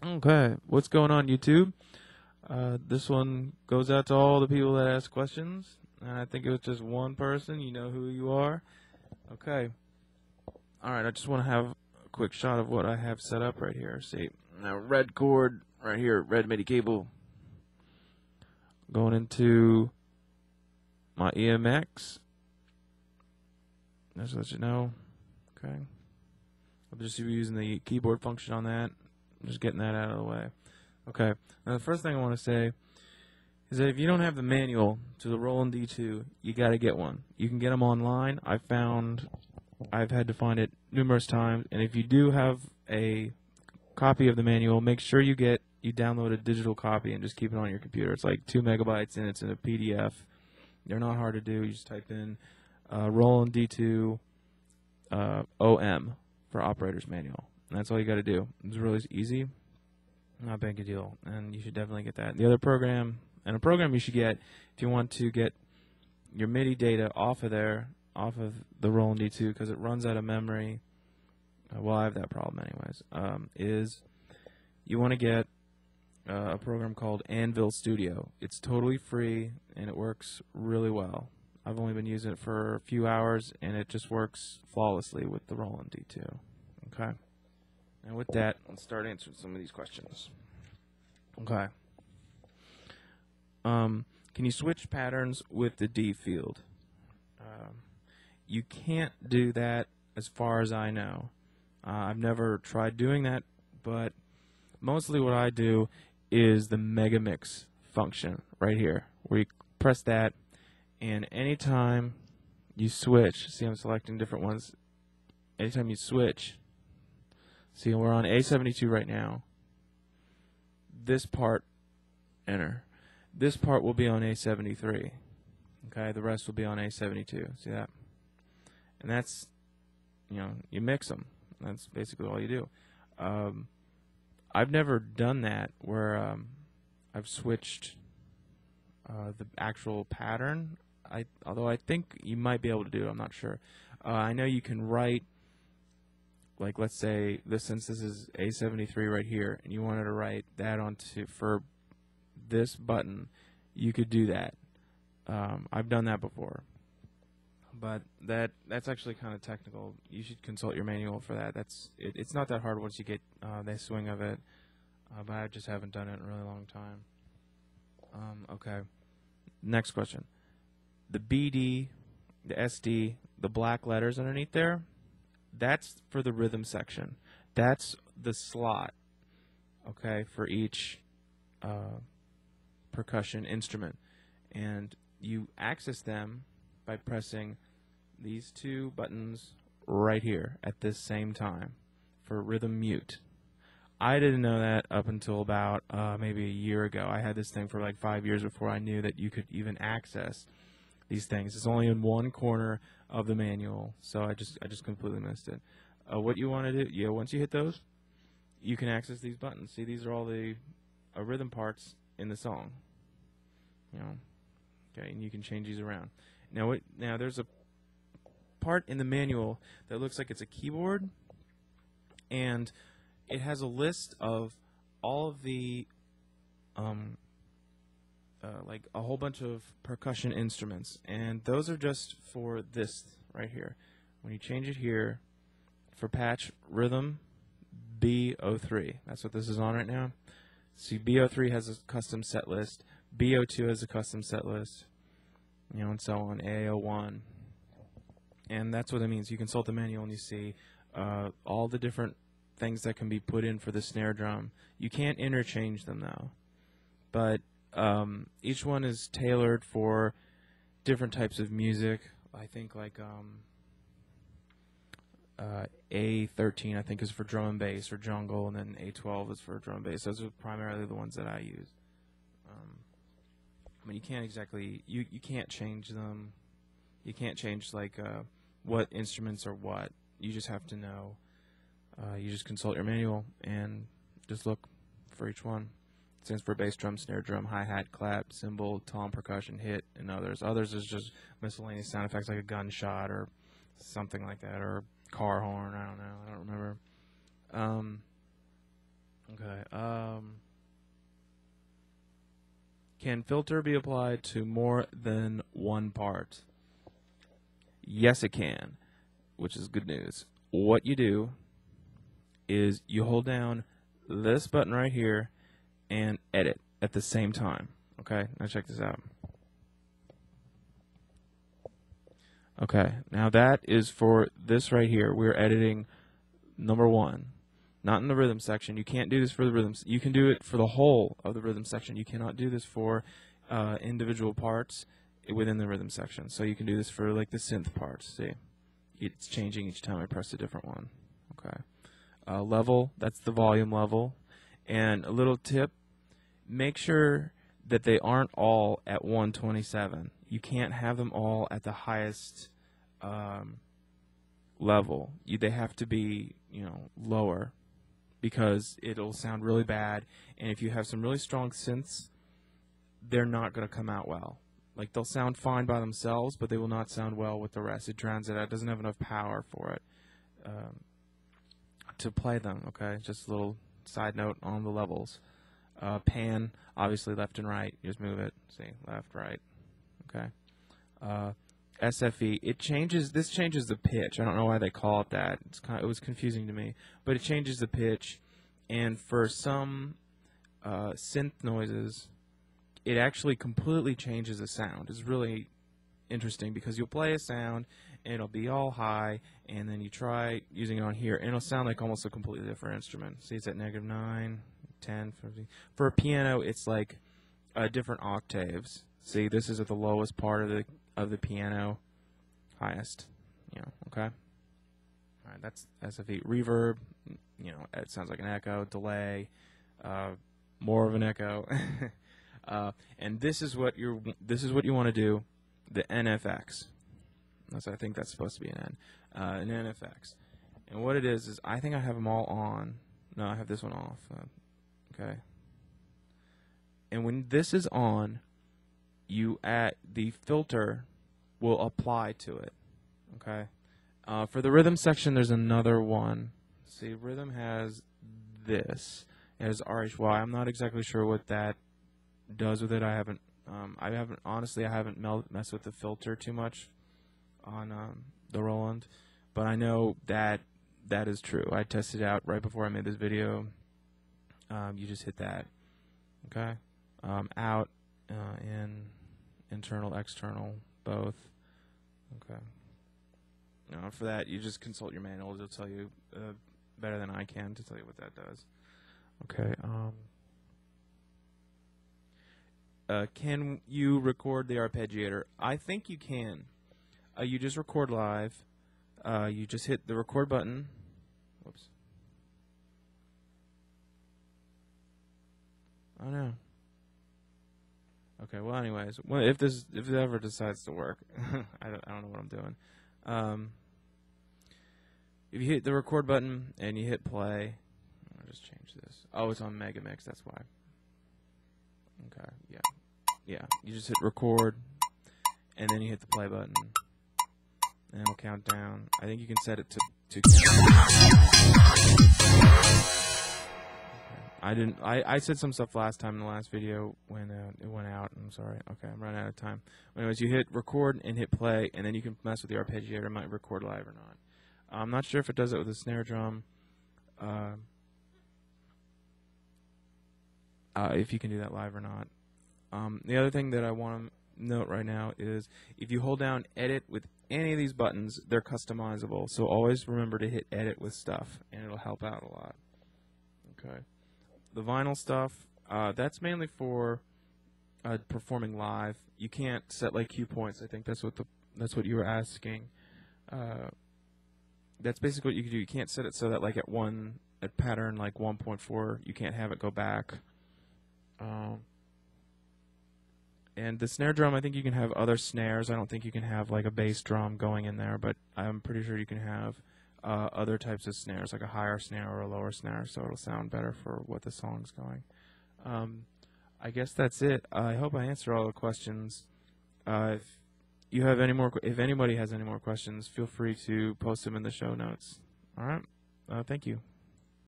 Okay, what's going on, YouTube? This one goes out to all the people that ask questions. And I think it was just one person. You know who you are. Okay. All right, I just want to have a quick shot of what I have set up right here. See, now red cord right here, red MIDI cable going into my EMX. Just to let you know. Okay. I'll just be using the keyboard function on that. I'm just getting that out of the way. Okay, now the first thing I want to say is that if you don't have the manual to the Roland D2, you got to get one. You can get them online. I've had to find it numerous times, and if you do have a copy of the manual, make sure you download a digital copy and just keep it on your computer. It's like 2 megabytes and it's in a PDF. They're not hard to do. You just type in Roland D2 OM for operator's manual. And that's all you got to do. It's really easy. Not a big a deal, and you should definitely get that. The other program, and a program you should get if you want to get your MIDI data off of there, off of the Roland D2, because it runs out of memory. Well, I have that problem anyways. Is you want to get a program called Anvil Studio. It's totally free, and it works really well. I've only been using it for a few hours, and it just works flawlessly with the Roland D2. Okay. And with that, let's start answering some of these questions. Okay. Can you switch patterns with the D field? You can't do that as far as I know. I've never tried doing that, but mostly what I do is the Mega Mix function right here, where you press that, and anytime you switch, see I'm selecting different ones, anytime you switch, see, we're on A72 right now. This part, enter. This part will be on A73. Okay, the rest will be on A72. See that? And that's, you mix them. That's basically all you do. I've never done that where I've switched the actual pattern. Although I think you might be able to do it. I'm not sure. I know you can write. Like, let's say since this is A73 right here, and you wanted to write that for this button, you could do that. I've done that before, but that's actually kind of technical. You should consult your manual for that. It's not that hard once you get the swing of it, but I just haven't done it in a really long time. Okay, next question. The BD, the SD, the black letters underneath there. That's for the rhythm section. That's the slot, okay, for each percussion instrument. And you access them by pressing these two buttons right here at this same time for rhythm mute. I didn't know that up until about maybe a year ago. I had this thing for like 5 years before I knew that you could even access these things. It's only in one corner of the manual, so I just completely missed it. What you want to do, once you hit those, you can access these buttons. See, these are all the rhythm parts in the song. Okay, and you can change these around. Now there's a part in the manual that looks like it's a keyboard, and it has a list of all of the like a whole bunch of percussion instruments, and those are just for this right here. When you change it here, for patch rhythm B03, that's what this is on right now. See, B03 has a custom set list, B02 has a custom set list, and so on, A01, and that's what it means. You consult the manual and you see all the different things that can be put in for the snare drum. You can't interchange them though, but each one is tailored for different types of music. I think like A13 I think is for drum and bass or jungle, and then A12 is for drum and bass. Those are primarily the ones that I use. I mean, you can't exactly you can't change them. You can't change like what instruments are what. You just have to know. You just consult your manual and just look for each one. It stands for bass drum, snare drum, hi-hat, clap, cymbal, tom, percussion, hit, and others. Others is just miscellaneous sound effects like a gunshot or something like that, or a car horn. I don't know. I don't remember. Okay. Can filter be applied to more than one part? Yes, it can, which is good news. What you do is you hold down this button right here and edit at the same time. Okay, now check this out. Okay, now that is for this right here. We're editing number 1, not in the rhythm section. You can't do this for the rhythms. You can do it for the whole of the rhythm section. You cannot do this for individual parts within the rhythm section. So you can do this for like the synth parts. See, it's changing each time I press a different one. Okay, level, that's the volume level. And a little tip: make sure that they aren't all at 127. You can't have them all at the highest level. They have to be, lower, because it'll sound really bad. And if you have some really strong synths, they're not going to come out well. Like, they'll sound fine by themselves, but they will not sound well with the rest. It drowns it out. It doesn't have enough power for it to play them. Okay, just a little side note on the levels. Pan, obviously left and right. You just move it. See, left, right. Okay. SFE. This changes the pitch. I don't know why they call it that. It was confusing to me, but it changes the pitch. And for some synth noises, it actually completely changes the sound. It's really interesting, because you'll play a sound and it'll be all high, and then you try using it on here and it'll sound like almost a completely different instrument. See, it's at -9, 10, 15. For a piano, it's like different octaves. See, this is at the lowest part of the piano, highest. Okay. All right, that's SFE. Reverb, it sounds like an echo. Delay, more of an echo. And this is what you want to do. The NFX. I think that's supposed to be an NFX. And what it is I think I have them all on. No, I have this one off. Okay. And when this is on, the filter will apply to it. Okay. For the rhythm section, there's another one. See, rhythm has this. It has RHY. I'm not exactly sure what that does with it. I haven't messed with the filter too much on the Roland, but I know that is true. I tested it out right before I made this video. You just hit that. Okay. Out, in, internal, external, both. Okay. For that, you just consult your manual. It'll tell you better than I can to tell you what that does. Okay. Can you record the arpeggiator? I think you can. You just record live. You just hit the record button. Whoops. Oh no. Okay. Well, anyways, if it ever decides to work, I don't know what I'm doing. If you hit the record button and you hit play, I'll just change this. Oh, it's on Megamix. That's why. Okay. Yeah. Yeah. You just hit record, and then you hit the play button, and it'll count down. I think you can set it to. I said some stuff last time in the last video when it went out. I'm sorry. Okay, I'm running out of time. Anyways, you hit record and hit play, and then you can mess with the arpeggiator. It might record live or not. I'm not sure if it does it with a snare drum. If you can do that live or not. The other thing that I want to note right now is if you hold down edit with any of these buttons, they're customizable. So always remember to hit edit with stuff, and it'll help out a lot. Okay. The vinyl stuff, that's mainly for performing live. You can't set like cue points. I think that's what you were asking. That's basically what you can do. You can't set it so that like at pattern like 1.4, you can't have it go back. And the snare drum, I think you can have other snares. I don't think you can have like a bass drum going in there, but I'm pretty sure you can have other types of snares, like a higher snare or a lower snare, so it'll sound better for what the song's going. I guess that's it. I hope I answered all the questions. If anybody has any more questions, feel free to post them in the show notes. All right. Thank you.